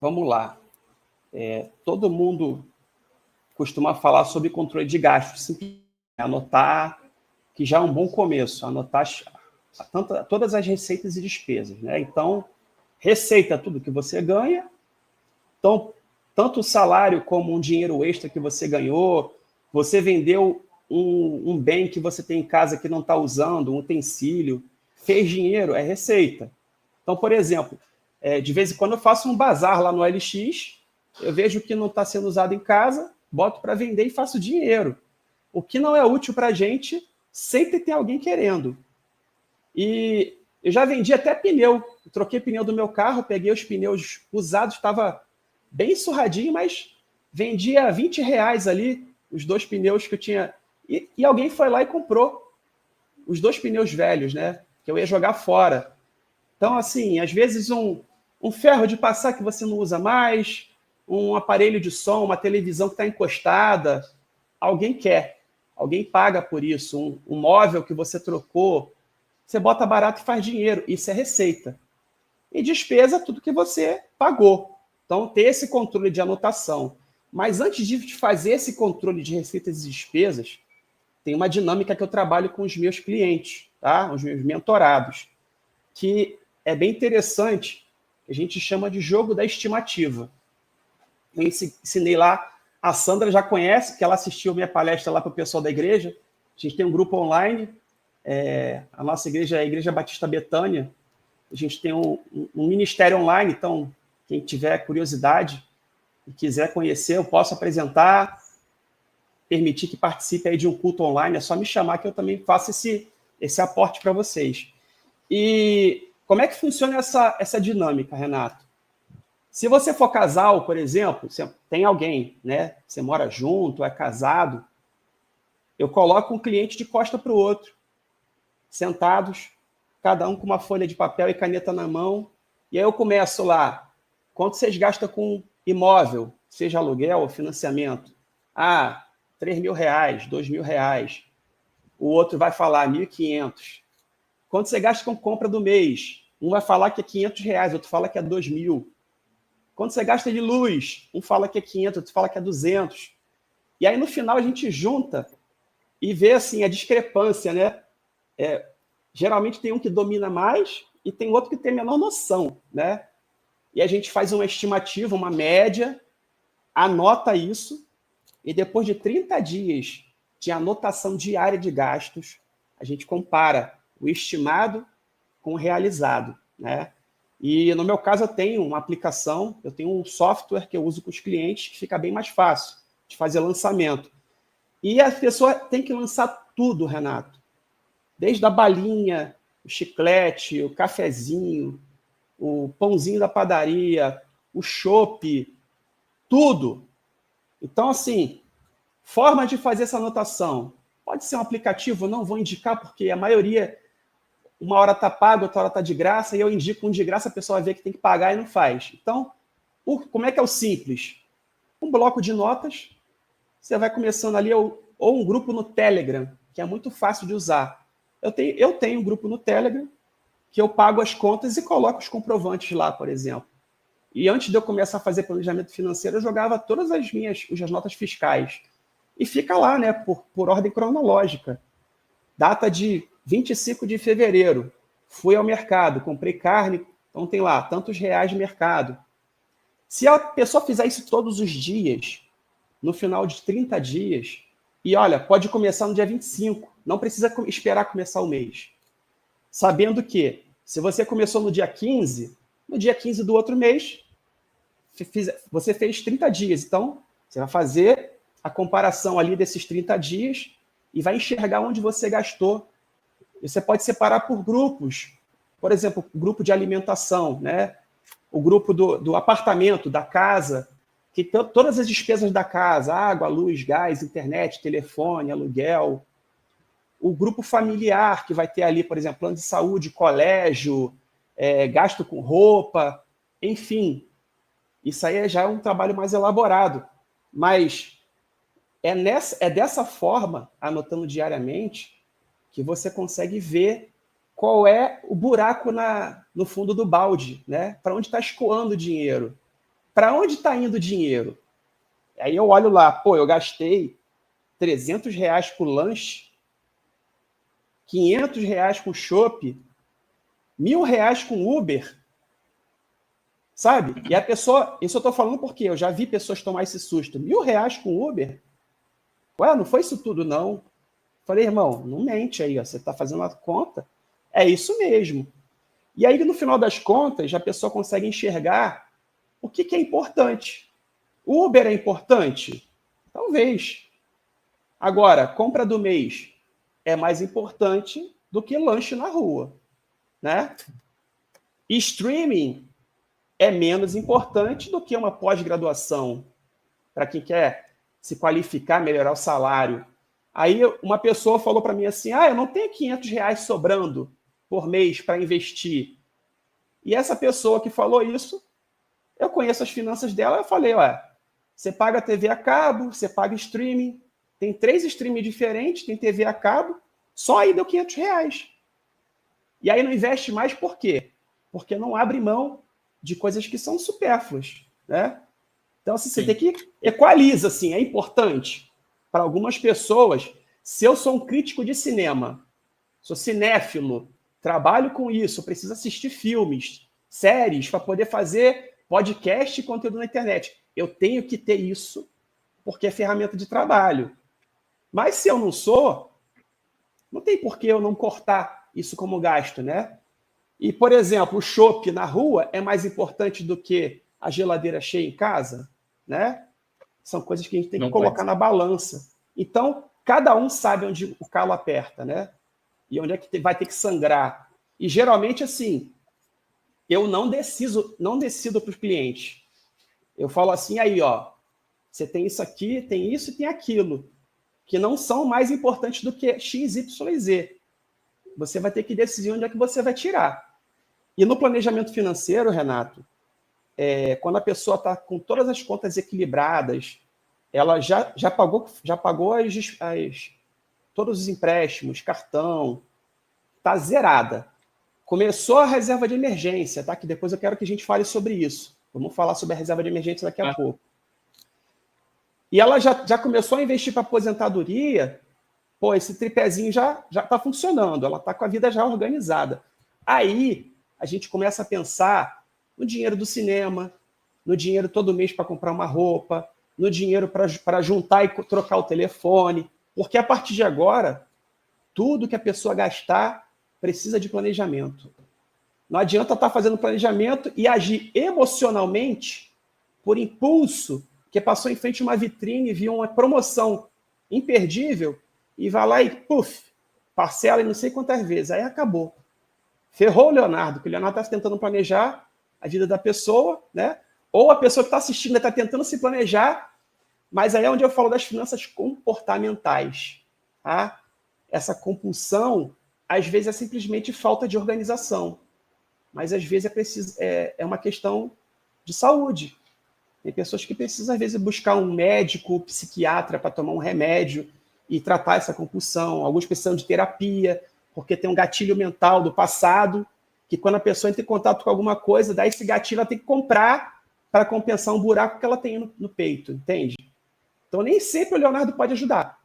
Vamos lá. Todo mundo costuma falar sobre controle de gastos, simplesmente anotar, que já é um bom começo, anotar todas as receitas e despesas, né? Então, receita, tudo que você ganha. Então, tanto o salário como um dinheiro extra que você ganhou, você vendeu um bem que você tem em casa que não está usando, um utensílio, fez dinheiro, é receita. Então, por exemplo, de vez em quando eu faço um bazar lá no LX, eu vejo que não está sendo usado em casa, boto para vender e faço dinheiro. O que não é útil para a gente, sempre tem alguém querendo. E eu já vendi até pneu. Eu troquei pneu do meu carro, peguei os pneus usados, estava bem surradinho, mas vendia R$ 20 ali, os 2 pneus que eu tinha. E alguém foi lá e comprou os 2 pneus velhos, né? Que eu ia jogar fora. Então, assim, às vezes um ferro de passar que você não usa mais, um aparelho de som, uma televisão que está encostada, alguém quer, alguém paga por isso, um móvel que você trocou, você bota barato e faz dinheiro, isso é receita. E despesa, tudo que você pagou. Então, ter esse controle de anotação. Mas antes de fazer esse controle de receitas e despesas, tem uma dinâmica que eu trabalho com os meus clientes, tá? Os meus mentorados, que é bem interessante, que a gente chama de jogo da estimativa. Eu ensinei lá, a Sandra já conhece, porque ela assistiu minha palestra lá para o pessoal da igreja. A gente tem um grupo online, a nossa igreja é a Igreja Batista Betânia. A gente tem um ministério online, então quem tiver curiosidade e quiser conhecer, eu posso apresentar, permitir que participe aí de um culto online, é só me chamar que eu também faço esse aporte para vocês. E como é que funciona essa dinâmica, Renato? Se você for casal, por exemplo, você tem alguém, né? Você mora junto, é casado, eu coloco um cliente de costa para o outro, sentados, cada um com uma folha de papel e caneta na mão, e aí eu começo lá, quanto vocês gastam com imóvel, seja aluguel ou financiamento? Ah, R$ 3.000, R$ 2.000. O outro vai falar 1.500. Quanto você gasta com compra do mês? Um vai falar que é R$ 500, outro fala que é 2.000. Quanto você gasta de luz? Um fala que é 500, outro fala que é 200. E aí, no final, a gente junta e vê assim, a discrepância, né? Geralmente tem um que domina mais e tem outro que tem menor noção, né? E a gente faz uma estimativa, uma média, anota isso, e depois de 30 dias de anotação diária de gastos, a gente compara o estimado com o realizado, né? E no meu caso eu tenho uma aplicação, eu tenho um software que eu uso com os clientes que fica bem mais fácil de fazer lançamento. E a pessoa tem que lançar tudo, Renato. Desde a balinha, o chiclete, o cafezinho, o pãozinho da padaria, o chopp, tudo. Então, assim, forma de fazer essa anotação. Pode ser um aplicativo, não vou indicar, porque a maioria, uma hora está pago, outra hora está de graça, e eu indico um de graça, a pessoa vai ver que tem que pagar e não faz. Então, como é que é o simples? Um bloco de notas, você vai começando ali, ou um grupo no Telegram, que é muito fácil de usar. Eu tenho um grupo no Telegram, que eu pago as contas e coloco os comprovantes lá, por exemplo. E antes de eu começar a fazer planejamento financeiro, eu jogava todas as notas fiscais. E fica lá, né, por ordem cronológica. Data de 25 de fevereiro. Fui ao mercado, comprei carne, então tem lá, tantos reais de mercado. Se a pessoa fizer isso todos os dias, no final de 30 dias, e olha, pode começar no dia 25, não precisa esperar começar o mês. Sabendo que, se você começou no dia 15, no dia 15 do outro mês, você fez 30 dias. Então, você vai fazer a comparação ali desses 30 dias e vai enxergar onde você gastou. Você pode separar por grupos. Por exemplo, o grupo de alimentação, né? O grupo do apartamento, da casa, que todas as despesas da casa, água, luz, gás, internet, telefone, aluguel. O grupo familiar, que vai ter ali, por exemplo, plano de saúde, colégio, gasto com roupa, enfim. Isso aí já é um trabalho mais elaborado. Mas é dessa forma, anotando diariamente, que você consegue ver qual é o buraco no fundo do balde, né? Para onde está escoando o dinheiro. para onde está indo o dinheiro? Aí eu olho lá, pô, eu gastei R$300 com lanche, R$500 com chopp, R$1.000 com Uber, sabe? E a pessoa, isso eu estou falando porque eu já vi pessoas tomar esse susto. R$1.000 com Uber? Ué, não foi isso tudo, não. Falei, irmão, não mente aí, ó, você está fazendo a conta. É isso mesmo. E aí, no final das contas, a pessoa consegue enxergar o que é importante. O Uber é importante? Talvez. Agora, compra do mês é mais importante do que lanche na rua, né? E streaming é menos importante do que uma pós-graduação para quem quer se qualificar, melhorar o salário. Aí uma pessoa falou para mim assim, eu não tenho R$500 sobrando por mês para investir. E essa pessoa que falou isso, eu conheço as finanças dela, eu falei, você paga TV a cabo, você paga streaming, tem 3 streaming diferentes, tem TV a cabo, só aí deu R$500. E aí não investe mais por quê? Porque não abre mão de coisas que são supérfluas, né? Então, assim, você tem que equaliza, assim, é importante. Para algumas pessoas, se eu sou um crítico de cinema, sou cinéfilo, trabalho com isso, preciso assistir filmes, séries, para poder fazer podcast e conteúdo na internet. Eu tenho que ter isso, porque é ferramenta de trabalho. Mas se eu não sou, não tem por que eu não cortar isso como gasto, né? E, por exemplo, o chopp na rua é mais importante do que a geladeira cheia em casa, né? São coisas que a gente tem que colocar na balança. Então, cada um sabe onde o calo aperta, né? E onde é que vai ter que sangrar. E, geralmente, assim, eu não decido para os clientes. Eu falo assim, aí, ó, você tem isso aqui, tem isso e tem aquilo, que não são mais importantes do que X, Y e Z. Você vai ter que decidir onde é que você vai tirar. E no planejamento financeiro, Renato, quando a pessoa está com todas as contas equilibradas, ela já pagou todos os empréstimos, cartão, está zerada. Começou a reserva de emergência, tá? Que depois eu quero que a gente fale sobre isso. Vamos falar sobre a reserva de emergência daqui a pouco. E ela já começou a investir para aposentadoria, pô, esse tripézinho já está funcionando, ela está com a vida já organizada. Aí a gente começa a pensar no dinheiro do cinema, no dinheiro todo mês para comprar uma roupa, no dinheiro para juntar e trocar o telefone, porque a partir de agora, tudo que a pessoa gastar precisa de planejamento. Não adianta estar fazendo planejamento e agir emocionalmente por impulso, que passou em frente a uma vitrine, viu uma promoção imperdível e vai lá e, puf, parcela e não sei quantas vezes. Aí acabou. Ferrou o Leonardo, que o Leonardo está tentando planejar a vida da pessoa, né? Ou a pessoa que está assistindo está tentando se planejar, mas aí é onde eu falo das finanças comportamentais. Tá? Essa compulsão, às vezes, é simplesmente falta de organização, mas às vezes é uma questão de saúde. Tem pessoas que precisam, às vezes, buscar um médico, psiquiatra para tomar um remédio e tratar essa compulsão. Alguns precisam de terapia, porque tem um gatilho mental do passado, que quando a pessoa entra em contato com alguma coisa, daí esse gatilho ela tem que comprar para compensar um buraco que ela tem no peito, entende? Então, nem sempre o Leonardo pode ajudar.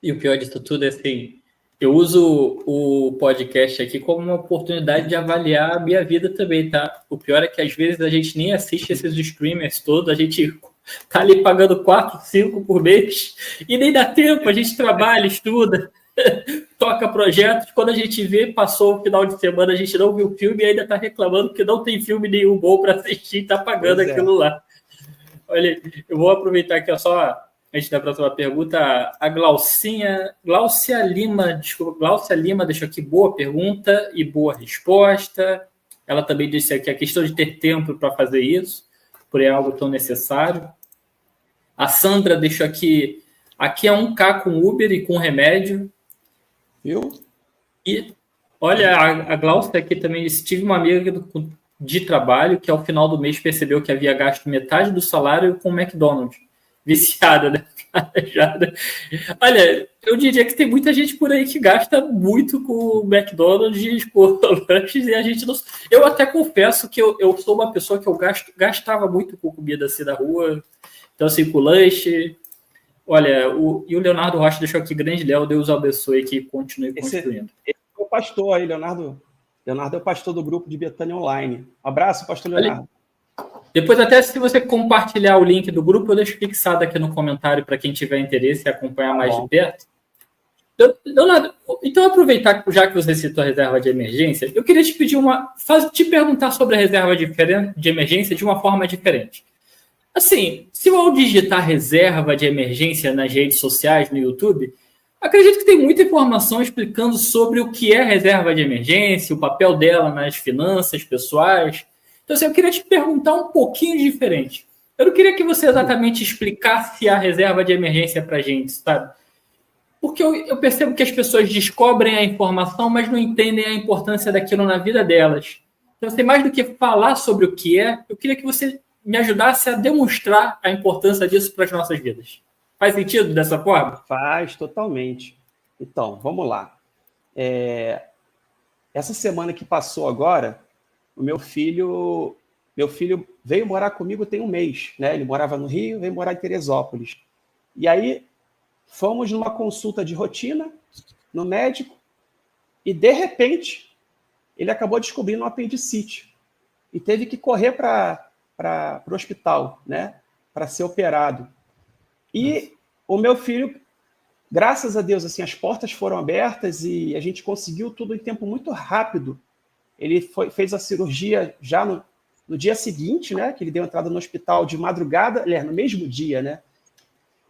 E o pior disso tudo é assim, eu uso o podcast aqui como uma oportunidade de avaliar a minha vida também, tá? O pior é que às vezes a gente nem assiste esses streamers todos, a gente tá ali pagando 4, 5 por mês e nem dá tempo, a gente trabalha, estuda, toca projetos, quando a gente vê, passou o final de semana, a gente não viu o filme e ainda tá reclamando que não tem filme nenhum bom para assistir e tá pagando aquilo lá. Olha, eu vou aproveitar aqui, ó, só antes da próxima pergunta, a Glaucia Lima deixou aqui boa pergunta e boa resposta. Ela também disse aqui a questão de ter tempo para fazer isso, por é algo tão necessário. A Sandra deixou aqui é 1K com Uber e com remédio. Viu? E olha, a Glaucia aqui também disse, tive uma amiga de trabalho que ao final do mês percebeu que havia gasto metade do salário com o McDonald's. viciada, né? Olha, eu diria que tem muita gente por aí que gasta muito com o McDonald's, com lanches, e a gente não... Eu até confesso que eu sou uma pessoa que eu gastava muito com comida assim na rua, então assim, com lanche. Olha, e o Leonardo Rocha deixou aqui, grande Léo, Deus abençoe, que continue construindo. Esse é o pastor aí, Leonardo. Leonardo é o pastor do grupo de Betânia Online. Um abraço, pastor Leonardo. Depois, até se você compartilhar o link do grupo, eu deixo fixado aqui no comentário para quem tiver interesse e acompanhar mais de perto. Leonardo, então aproveitar, já que você citou a reserva de emergência, eu queria te pedir te perguntar sobre a reserva de emergência de uma forma diferente. Assim, se eu digitar reserva de emergência nas redes sociais, no YouTube, acredito que tem muita informação explicando sobre o que é reserva de emergência, o papel dela nas finanças pessoais. Então, assim, eu queria te perguntar um pouquinho diferente. Eu não queria que você exatamente explicasse a reserva de emergência para a gente, sabe? Porque eu percebo que as pessoas descobrem a informação, mas não entendem a importância daquilo na vida delas. Então, assim, mais do que falar sobre o que é, eu queria que você me ajudasse a demonstrar a importância disso para as nossas vidas. Faz sentido dessa forma? Faz, totalmente. Então, vamos lá. Essa semana que passou agora, o meu filho veio morar comigo tem um mês, né? Ele morava no Rio, veio morar em Teresópolis. E aí fomos numa consulta de rotina no médico e, de repente, ele acabou descobrindo um apendicite e teve que correr para o hospital, né? Para ser operado. E o meu filho, graças a Deus, assim, as portas foram abertas e a gente conseguiu tudo em tempo muito rápido. Ele fez a cirurgia já no dia seguinte, né? Que ele deu entrada no hospital de madrugada, no mesmo dia, né?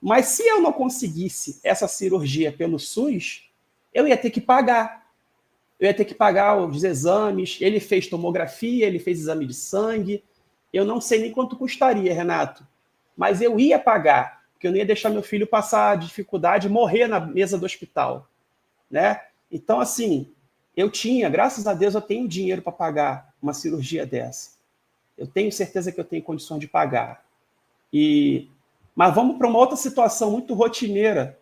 Mas se eu não conseguisse essa cirurgia pelo SUS, eu ia ter que pagar. Eu ia ter que pagar os exames. Ele fez tomografia, ele fez exame de sangue. Eu não sei nem quanto custaria, Renato. Mas eu ia pagar, porque eu não ia deixar meu filho passar dificuldade e morrer na mesa do hospital, né? Então, assim, graças a Deus, eu tenho dinheiro para pagar uma cirurgia dessa. Eu tenho certeza que eu tenho condições de pagar. Mas vamos para uma outra situação muito rotineira.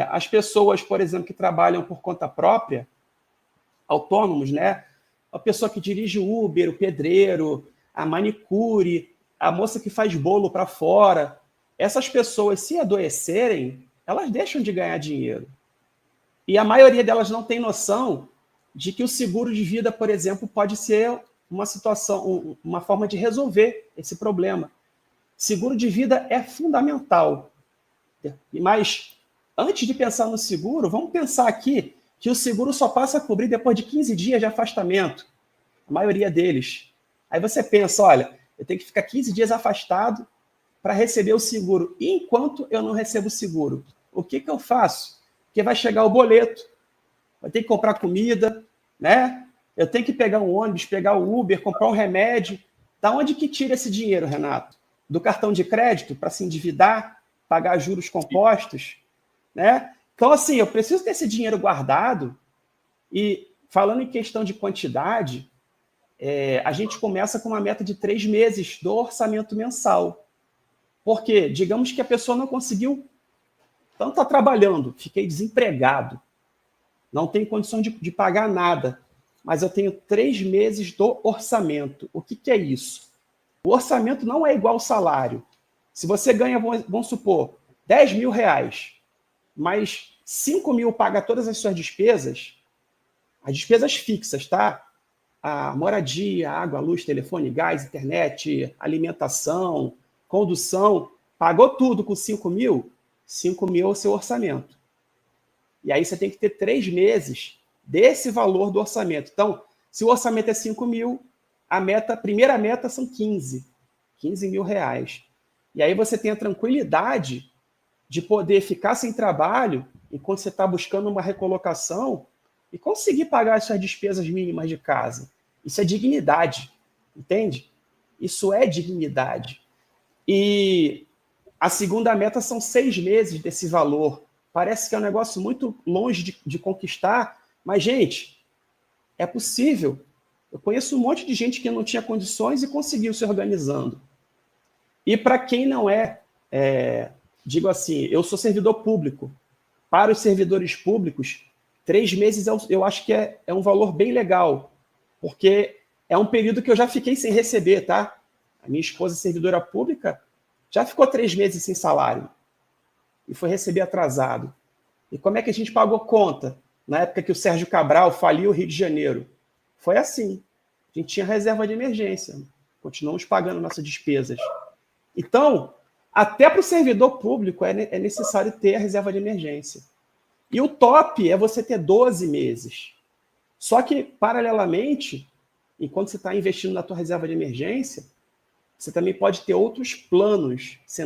As pessoas, por exemplo, que trabalham por conta própria, autônomos, né? A pessoa que dirige o Uber, o pedreiro, a manicure, a moça que faz bolo para fora. Essas pessoas, se adoecerem, elas deixam de ganhar dinheiro. E a maioria delas não tem noção de que o seguro de vida, por exemplo, pode ser uma situação, uma forma de resolver esse problema. Seguro de vida é fundamental. Mas, antes de pensar no seguro, vamos pensar aqui que o seguro só passa a cobrir depois de 15 dias de afastamento. A maioria deles. Aí você pensa, olha, eu tenho que ficar 15 dias afastado para receber o seguro. E enquanto eu não recebo o seguro, o que eu faço? Porque vai chegar o boleto, vai ter que comprar comida, né? Eu tenho que pegar um ônibus, pegar o Uber, comprar um remédio. Da onde que tira esse dinheiro, Renato? Do cartão de crédito para se endividar, pagar juros compostos, né? Então, assim, eu preciso ter esse dinheiro guardado e, falando em questão de quantidade, a gente começa com uma meta de 3 meses do orçamento mensal. Porque, digamos que a pessoa não conseguiu, então está trabalhando, fiquei desempregado, não tenho condição de pagar nada, mas eu tenho 3 meses do orçamento. O que é isso? O orçamento não é igual ao salário. Se você ganha, vamos supor, 10 mil reais, mas 5 mil paga todas as suas despesas, as despesas fixas, tá? A moradia, água, luz, telefone, gás, internet, alimentação, condução, pagou tudo com 5 mil? 5 mil é o seu orçamento. E aí você tem que ter 3 meses desse valor do orçamento. Então, se o orçamento é 5 mil, a primeira meta são 15 mil reais. E aí você tem a tranquilidade de poder ficar sem trabalho enquanto você está buscando uma recolocação e conseguir pagar as suas despesas mínimas de casa. Isso é dignidade, entende? Isso é dignidade. E a segunda meta são 6 meses desse valor. Parece que é um negócio muito longe de conquistar, mas, gente, é possível. Eu conheço um monte de gente que não tinha condições e conseguiu se organizando. E para quem não é digo assim, eu sou servidor público. Para os servidores públicos, 3 meses eu acho que é um valor bem legal, porque é um período que eu já fiquei sem receber, tá? A minha esposa, servidora pública, já ficou 3 meses sem salário e foi receber atrasado. E como é que a gente pagou conta? Na época que o Sérgio Cabral faliu o Rio de Janeiro. Foi assim. A gente tinha reserva de emergência. Continuamos pagando nossas despesas. Então, até para o servidor público é necessário ter a reserva de emergência. E o top é você ter 12 meses. Só que, paralelamente, enquanto você está investindo na tua reserva de emergência, você também pode ter outros planos sendo